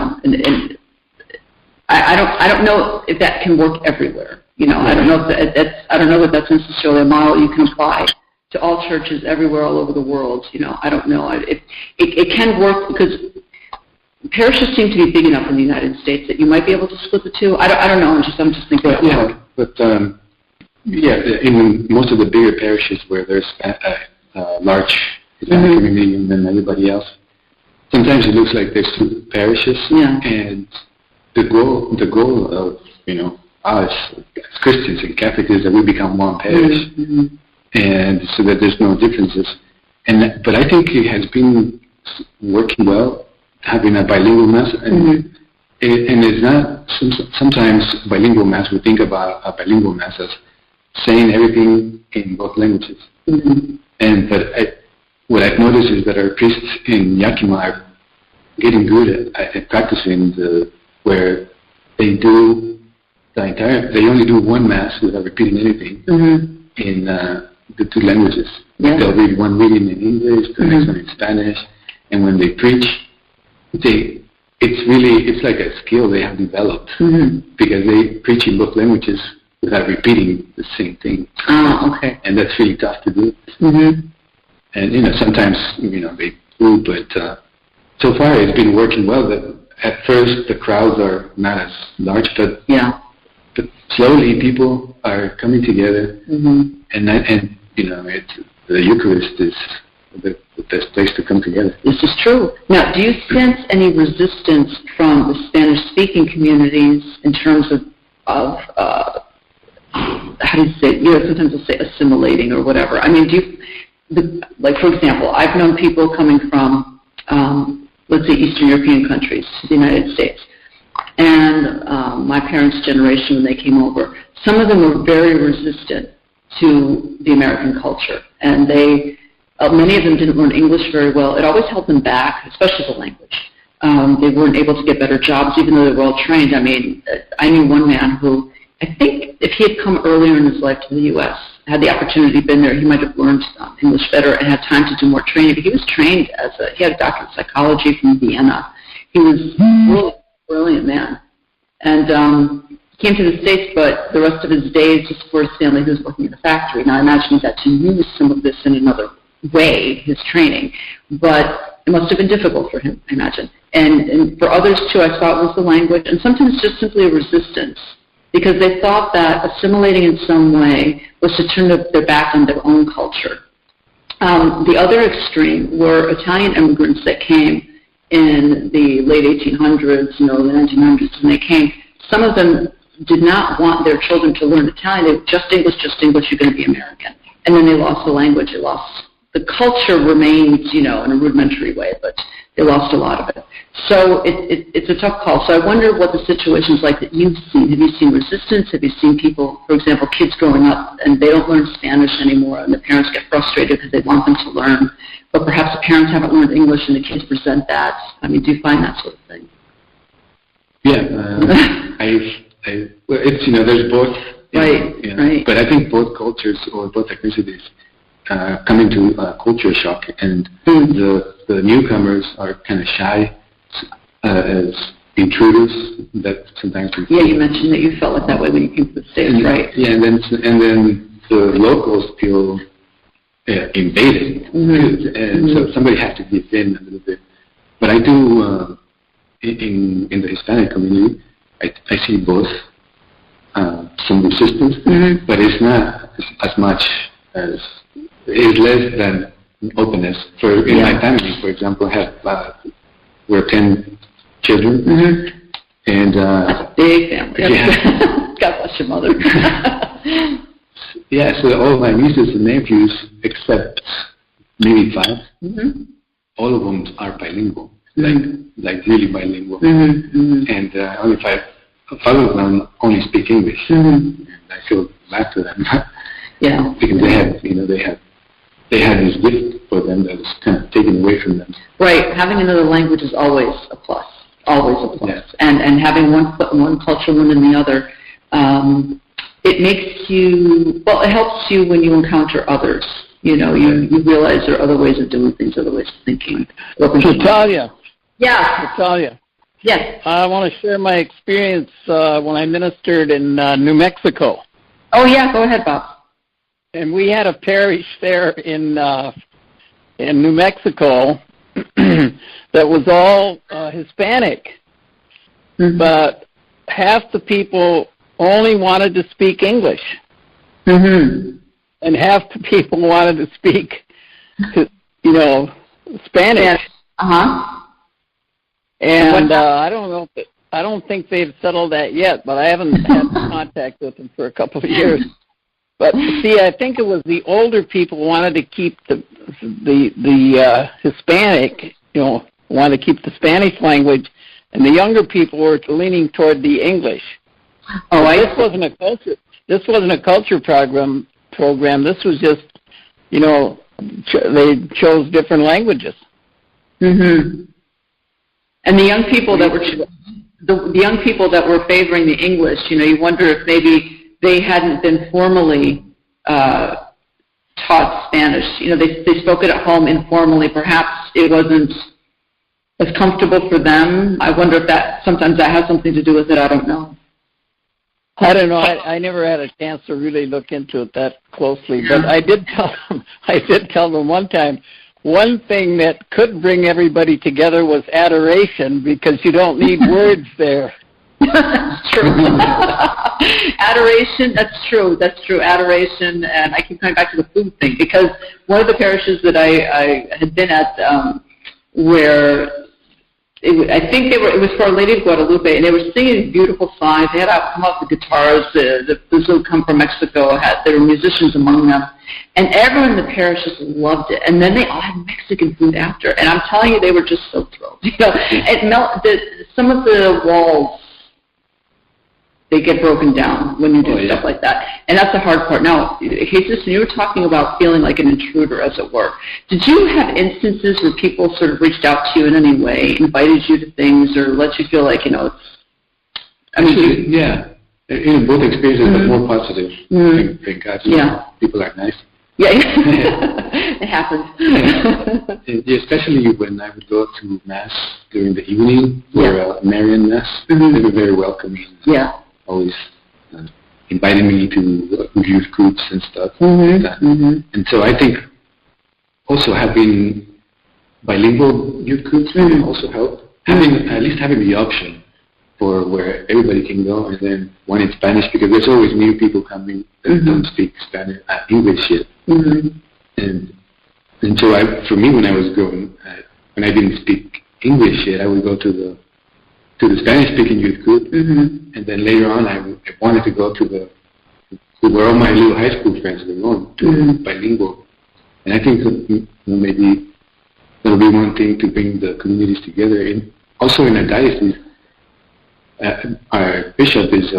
I don't know if that can work everywhere. I don't know if that's necessarily a model you can apply to all churches everywhere, all over the world. I don't know. It can work because parishes seem to be big enough in the United States that you might be able to split the two. I don't know. I'm just thinking. But in most of the bigger parishes where there's a large Hispanic community and then everybody else, sometimes it looks like there's two parishes, and the goal of us as Christians and Catholics is that we become one parish. And so that there's no differences. But I think it has been working well, having a bilingual mass. And it's not, sometimes bilingual mass, we think about a bilingual mass as saying everything in both languages. But what I've noticed is that our priests in Yakima are getting good at practicing where they do they only do one mass without repeating anything in the two languages. They'll read one reading in English, the next one in Spanish, and when they preach, it's like a skill they have developed because they preach in both languages without repeating the same thing. Okay. And that's really tough to do. And sometimes they do, but so far it's been working well. That at first the crowds are not as large, but slowly people are coming together, and the Eucharist is the best place to come together. This is true. Now, do you sense any resistance from the Spanish-speaking communities in terms of how do you say? Sometimes they'll say assimilating or whatever. I mean, like for example, I've known people coming from let's say Eastern European countries to the United States. And my parents' generation, when they came over, some of them were very resistant to the American culture. And many of them didn't learn English very well. It always held them back, especially the language. They weren't able to get better jobs, even though they were well trained. I mean, I knew one man who, I think if he had come earlier in his life to the U.S., had the opportunity been there, he might have learned English better and had time to do more training. But he was trained he had a doctorate of psychology from Vienna. He was a really brilliant man. And he came to the States, but the rest of his days, just for his family, he was working in a factory. Now, I imagine he got to use some of this in another way, his training. But it must have been difficult for him, I imagine. And for others, too, I saw it was the language, and sometimes just simply a resistance, because they thought that assimilating in some way was to turn their back on their own culture. The other extreme were Italian immigrants that came in the late 1800s, the 1900s, when they came. Some of them did not want their children to learn Italian. They were just English, you're going to be American. And then they lost the language, the culture remained, in a rudimentary way, but they lost a lot of it. So it's a tough call. So I wonder what the situation's like that you've seen. Have you seen resistance? Have you seen people, for example, kids growing up and they don't learn Spanish anymore and the parents get frustrated because they want them to learn, but perhaps the parents haven't learned English and the kids present that? I mean, do you find that sort of thing? Yeah, it's, there's both. Right. But I think both cultures or both ethnicities come into culture shock, and the newcomers are kind of shy as intruders. That sometimes. Yeah, you mentioned that you felt like that way when you came to the States, right? Yeah, and then the locals feel invaded, and so somebody has to give in a little bit. But I do in the Hispanic community, I see both. Some resistance, but it's not as much as, it's less than openness. In my family, for example, we're 10 children, and that's a big family. Yeah. God bless your mother. Yeah, so all my nieces and nephews, except maybe 5, all of them are bilingual, like really bilingual, and only 5 of them only speak English, and I feel bad to them. Yeah, because they had this gift for them that was kind of taken away from them. Right, having another language is always a plus, Yeah. and having one culture learn in the other, it makes you, it helps you when you encounter others. You realize there are other ways of doing things, other ways of thinking. Natalia. Yeah. Natalia. Yes. I want to share my experience when I ministered in New Mexico. Oh, yeah, go ahead, Bob. And we had a parish there in New Mexico that was all Hispanic, but half the people only wanted to speak English, and half the people wanted to speak, Spanish. And I don't know I don't think they've settled that yet, but I haven't had contact with them for a couple of years. But see, I think it was the older people wanted to keep the Hispanic, wanted to keep the Spanish language, and the younger people were leaning toward the English. Oh, this wasn't a culture. This wasn't a culture program. This was just, they chose different languages. Mm-hmm. And the young people that were the young people that were favoring the English, you wonder if maybe they hadn't been formally taught Spanish. They spoke it at home informally. Perhaps it wasn't as comfortable for them. I wonder if sometimes that has something to do with it. I don't know. I don't know. I never had a chance to really look into it that closely, but I did tell them one time, one thing that could bring everybody together was adoration, because you don't need words there. That's true. Adoration, that's true. Adoration, and I keep coming back to the food thing, because one of the parishes that I had been at where I think it was for Our Lady of Guadalupe, and they were singing beautiful songs. They had come out the guitars. The would come from Mexico. There were musicians among them, and everyone in the parish just loved it. And then they all had Mexican food after, and I'm telling you, they were just so thrilled. Some of the walls, they get broken down when you do stuff like that. And that's the hard part. Now, Jesus, you were talking about feeling like an intruder, as it were. Did you have instances where people sort of reached out to you in any way, invited you to things, or let you feel like, it's... Actually, in both experiences, but more positive. Thank God. People are nice. Yeah, it happens. Especially when I would go to Mass during the evening, or Marian Mass, they were very welcoming. Yeah. Always inviting me to youth groups and stuff like that. And so I think also having bilingual youth groups also help. At least having the option for where everybody can go, and then one in Spanish, because there's always new people coming that don't speak Spanish, English yet. And so for me, when I was going, when I didn't speak English yet, I would go to the Spanish-speaking youth group, and then later on, I wanted to go to where all my little high school friends were going, to bilingual. And I think that maybe that'll be one thing to bring the communities together. And also in our diocese, our bishop is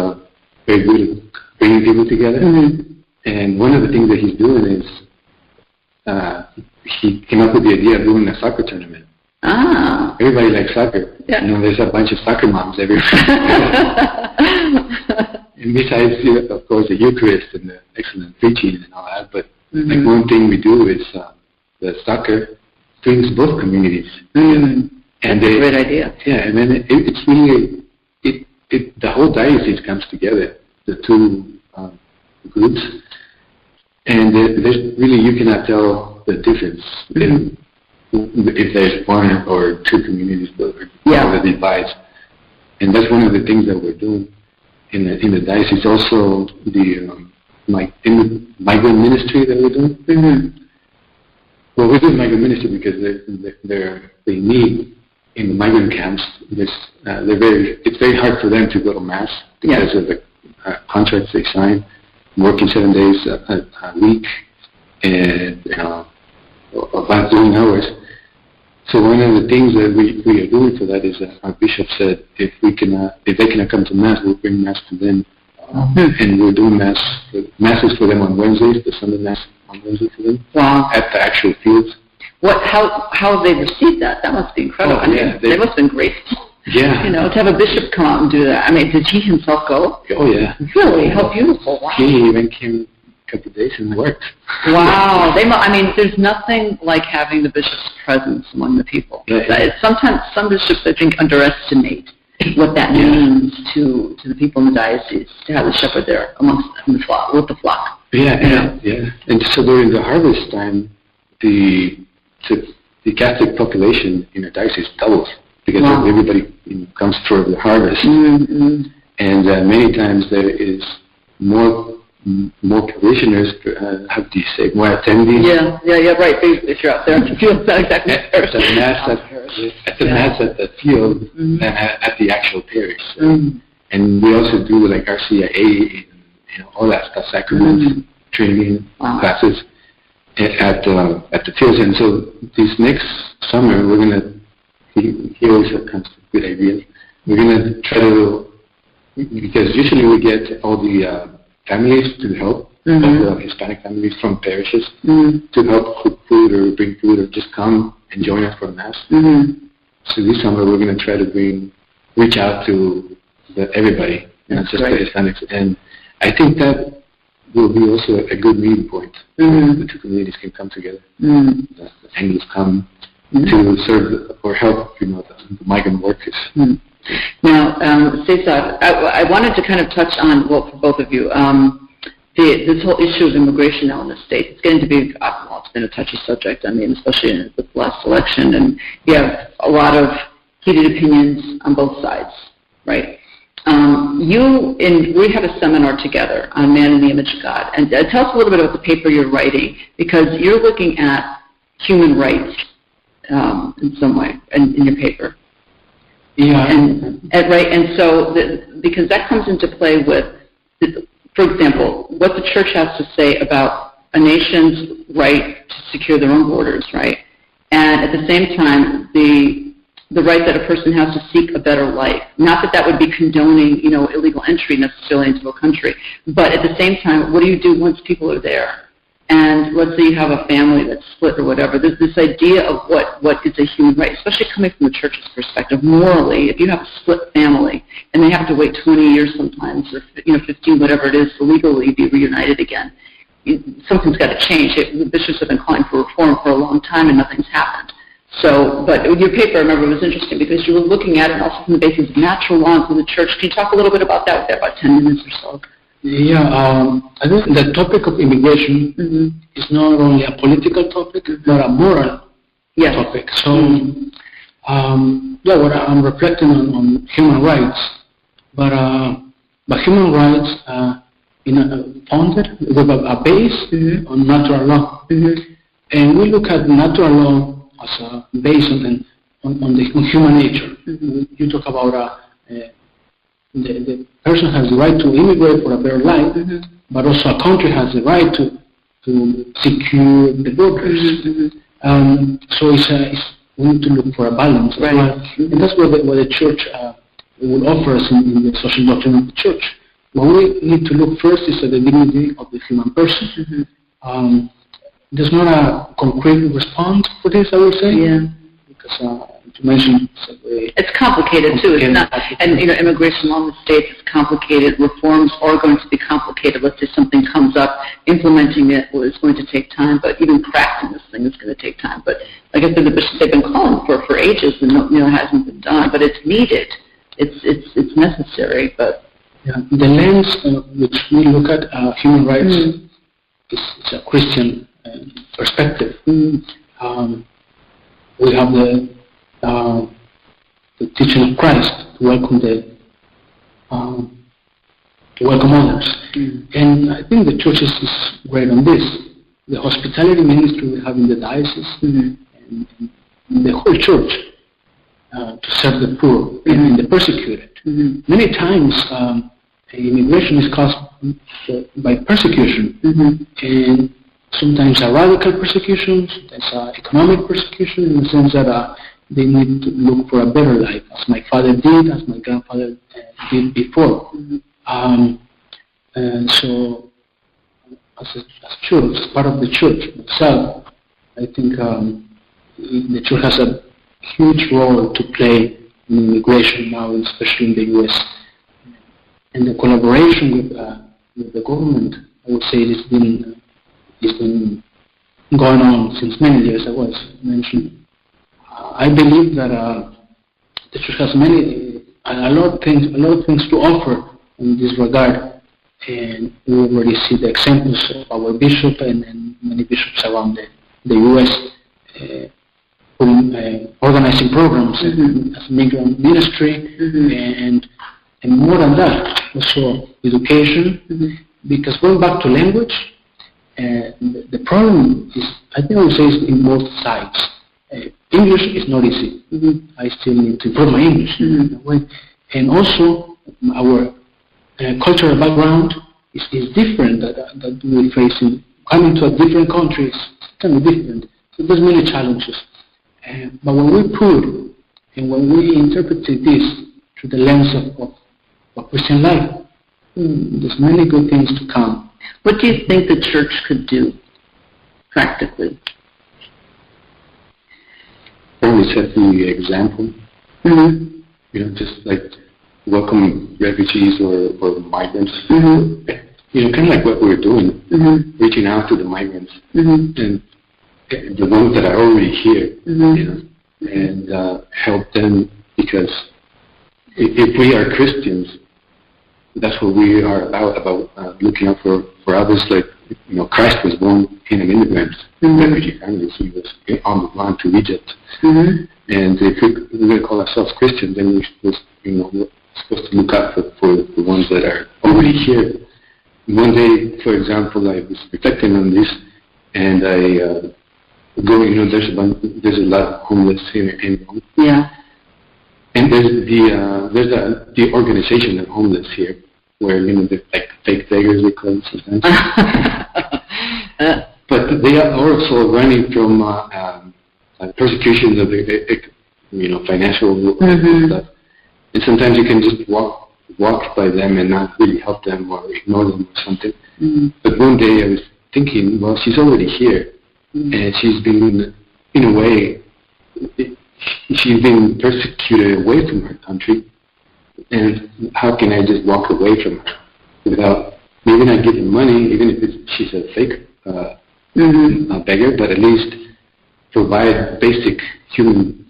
very good at bringing people together. And one of the things that he's doing is he came up with the idea of doing a soccer tournament. Everybody likes soccer. Yeah. There's a bunch of soccer moms everywhere. And besides, of course, the Eucharist and the excellent preaching and all that, but like one thing we do is the soccer brings both communities. And that's a great idea. Yeah, and then it's really, the whole diocese comes together, the two groups, and there's really, you cannot tell the difference if there's one or two communities that divides. And that's one of the things that we're doing in the diocese. Also, the migrant ministry that we're doing. Well, we're doing migrant ministry because they need in the migrant camps. It's very hard for them to go to Mass because of the contracts they sign, working 7 days a week and about 9 hours. So one of the things that we are doing for that is that our bishop said if they cannot come to Mass, we'll bring Mass to them. And we're doing Masses for them on Wednesdays, the Sunday Mass on Wednesday for them. Wow. At the actual fields. How have they received that? That must be incredible. They must have been grateful. Yeah. To have a bishop come out and do that. Did he himself go? Oh, yeah. Really? How beautiful. Wow. He even came a couple of days and worked. Wow. There's nothing like having the bishop's presence among the people. Yeah. Sometimes some bishops, I think, underestimate what that means to the people in the diocese, to have the shepherd there amongst the flock, with the flock. Yeah. And so during the harvest time, the Catholic population in the diocese doubles because everybody comes for the harvest. And many times there is more parishioners, how do you say, more attendees. Yeah, right. If you're out there in the field, not exactly. At the Mass at the field than at the actual parish. And we also do like RCIA and all that stuff, sacraments, training classes at the fields. And so this next summer we're gonna. He always comes with good ideas. We're gonna try to, because usually we get all the families to help, all the Hispanic families from parishes to help cook food or bring food or just come and join us for Mass. So this summer we're going to try to reach out to everybody, not just the Hispanics. And I think that will be also a good meeting point where the two communities can come together. The Anglos come to serve or help, the migrant workers. Now, Cesar, I wanted to kind of touch on, for both of you, this whole issue of immigration now in the States. It's getting to be, it's been a touchy subject, especially in the last election, and you have a lot of heated opinions on both sides, right? We have a seminar together on Man in the Image of God, and tell us a little bit about the paper you're writing, because you're looking at human rights in some way in your paper. Yeah. And so because that comes into play with, for example, what the church has to say about a nation's right to secure their own borders, right? And at the same time, the the right that a person has to seek a better life. Not that that would be condoning, illegal entry necessarily into a country, but at the same time, what do you do once people are there? And let's say you have a family that's split or whatever. There's this idea of what is a human right, especially coming from the church's perspective. Morally, if you have a split family and they have to wait 20 years sometimes, or 15, whatever it is, to legally be reunited again, something's got to change. The bishops have been calling for reform for a long time, and nothing's happened. So, but your paper, I remember, was interesting because you were looking at it also from the basis of natural law in the church. Can you talk a little bit about that? We've got about 10 minutes or so. Yeah, I think the topic of immigration is not only a political topic, but a moral topic. So, what I'm reflecting on human rights, but human rights founded with a base on natural law, and we look at natural law as a base on human nature. You talk about the person has the right to immigrate for a better life, but also a country has the right to secure the borders. So we need to look for a balance. Right. And that's what the church will offer us in the social doctrine of the church. What we need to look first is at the dignity of the human person. There's not a concrete response for this, I would say. Yeah. Because to mention it's complicated too. It's not, and immigration law in the States is complicated. Reforms are going to be complicated. Let's say something comes up, implementing it is going to take time. But even crafting this thing is going to take time. But like I said, the bishops they've been calling for ages, and it hasn't been done. But it's needed. It's necessary. But the lens which we look at human rights is a Christian perspective. We have the teaching of Christ to welcome others, and I think the church is great on this. The hospitality ministry we have in the diocese and the whole church to serve the poor and the persecuted. Many times, immigration is caused by persecution, and sometimes a radical persecution, sometimes economic persecution, in the sense that they need to look for a better life, as my father did, as my grandfather did before. And so, as church, as part of the church itself, I think the church has a huge role to play in immigration now, especially in the U.S. And the collaboration with the government, I would say it's been going on since many years, as I was mentioned. I believe that the church has a lot of things to offer in this regard, and we already see the examples of our bishop and many bishops around the U.S. Organizing programs as migrant ministry, and more than that, also education, because going back to language, the problem is, I think I would say, is in both sides. English is not easy. I still need to improve my English. And also, our cultural background is different that we face in coming to a different country. It's kind of different. So there's many challenges. But when we put and when we interpret this through the lens of Christian life, there's many good things to come. What do you think the church could do practically? Always set the example. Just like welcoming refugees or migrants. Kind of like what we're doing, reaching out to the migrants and the ones that are already here, and help them, because if we are Christians, that's what we are about looking out for others. Like, Christ was born in an immigrant refugee family. He was on the run to Egypt. And if we're going to call ourselves Christians, then we're supposed to look out for the ones that are already here. One day, for example, I was reflecting on this, and I there's a lot of homeless here in Rome. Yeah. And there's the organization of homeless here, where they're like fake beggars, they call it sometimes. But they are also running from persecution of financial stuff. And sometimes you can just walk by them and not really help them or ignore them or something. But one day I was thinking, well, she's already here, and she's been, in a way, she's been persecuted away from her country, and how can I just walk away from her without maybe not giving money, even if she's a fake beggar, but at least provide basic human,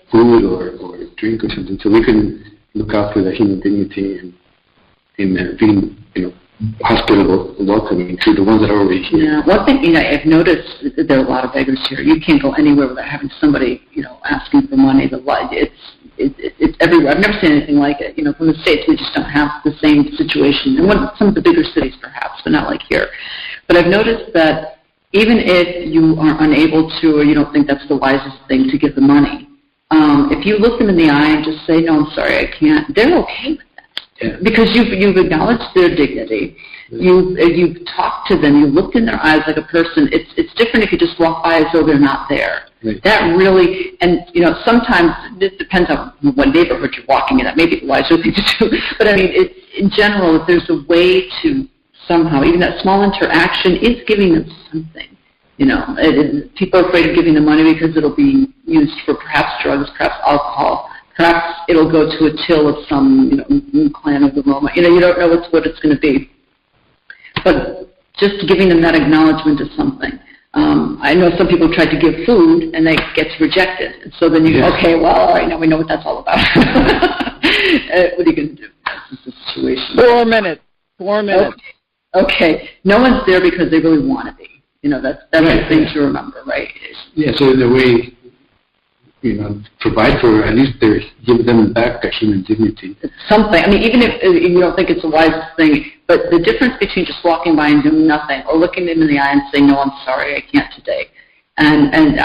food or drink or something, so we can look out for the human dignity and being, hospitable, welcoming to the ones that are already here. Yeah, one thing I've noticed that there are a lot of beggars here. You can't go anywhere without having somebody asking for money. It's everywhere. I've never seen anything like it. From the States, we just don't have the same situation. And some of the bigger cities, perhaps, but not like here. But I've noticed that even if you are unable to, or you don't think that's the wisest thing to give the money, if you look them in the eye and just say, "No, I'm sorry, I can't," they're okay with that. Yeah. Because you've acknowledged their dignity. You've talked to them. You looked in their eyes like a person. It's different if you just walk by as though they're not there. Right. That really, and sometimes it depends on what neighborhood you're walking in. That may be the wiser thing to do. But I mean, in general, if there's a way to somehow, even that small interaction is giving them something. People are afraid of giving them money because it'll be used for perhaps drugs, perhaps alcohol, perhaps it'll go to a till of some clan of the Roma. You don't know what it's going to be. But just giving them that acknowledgement is something. I know some people try to give food and they get rejected. And so then okay, well, all right, now we know what that's all about. What are you going to do? That's the situation. 4 minutes. 4 minutes. Okay. No one's there because they really want to be. That's the thing to remember, right? Yeah, so in a way, provide for, at least give them back their human dignity. It's something. I mean, even if you don't think it's the wisest thing, but the difference between just walking by and doing nothing or looking them in the eye and saying, "No, I'm sorry, I can't today." And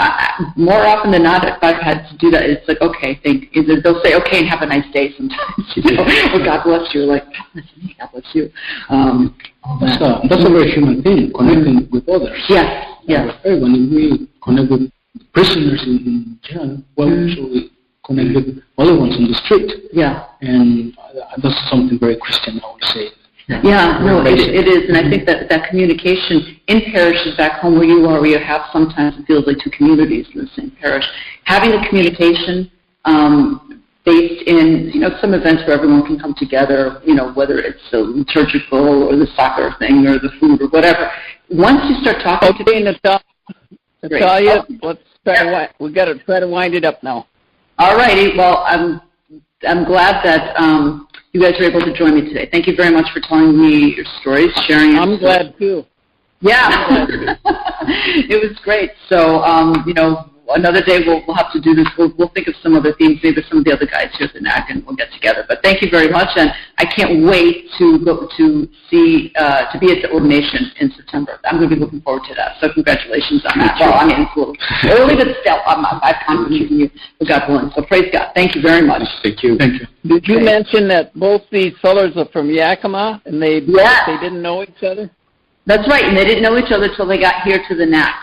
more often than not, if I've had to do that, it's like, okay, they'll say, okay, and have a nice day sometimes. Or God bless you. Like, God bless you. That's a very human thing, connecting with others. Yes, yes. When we connect with prisoners in jail, well, we connect with other ones on the street. Yeah. And that's something very Christian, I would say. Yeah, no, it is, and I think that communication in parishes back home where you are, where you have sometimes it feels like two communities in the same parish, having the communication based in some events where everyone can come together, whether it's the liturgical or the soccer thing or the food or whatever. Once you start talking to people, Natalia, we got to try to wind it up now. All righty. Well, I'm glad that you guys were able to join me today. Thank you very much for telling me your stories, sharing your I'm glad too. Yeah. It was great. So, another day we'll have to do this. We'll think of some other themes, maybe some of the other guys here at the NAC, and we'll get together. But thank you very much, and I can't wait to go to be at the ordination in September. I'm going to be looking forward to that. So congratulations on that. Well, I mean, it's a little early, but still, I've confidence in you. God willing. So praise God. Thank you very much. Thank you. Thank you. Did you mention that both these fellows are from Yakima, and they didn't know each other? That's right, and they didn't know each other until they got here to the NAC.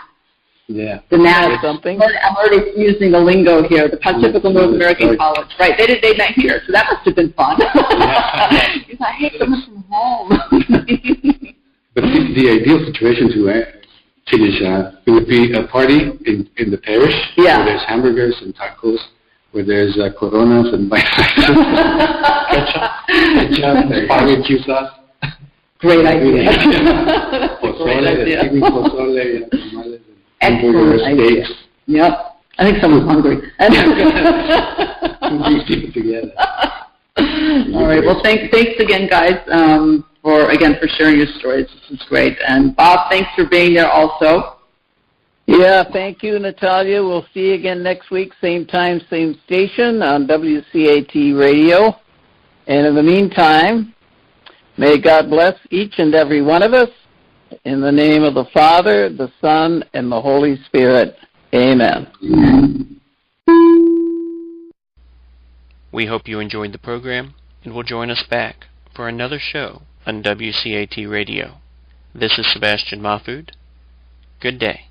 Yeah. The NAC. Something. I'm already using the lingo here. The Pontifical North American College. Right. They met here, so that must have been fun. You thought, hey, someone from home. But the ideal situation to finish it would be a party in the parish where there's hamburgers and tacos, where there's coronas and ketchup and barbecue sauce. Great idea. Pozole, tamales, hamburgers, steaks. Yep. I think someone's hungry. Together. All right. Well, thanks again, guys, for sharing your stories. This is great. And Bob, thanks for being there also. Yeah, thank you, Natalia. We'll see you again next week, same time, same station on WCAT Radio. And in the meantime, may God bless each and every one of us. In the name of the Father, the Son, and the Holy Spirit. Amen. We hope you enjoyed the program and will join us back for another show on WCAT Radio. This is Sebastian Mahfood. Good day.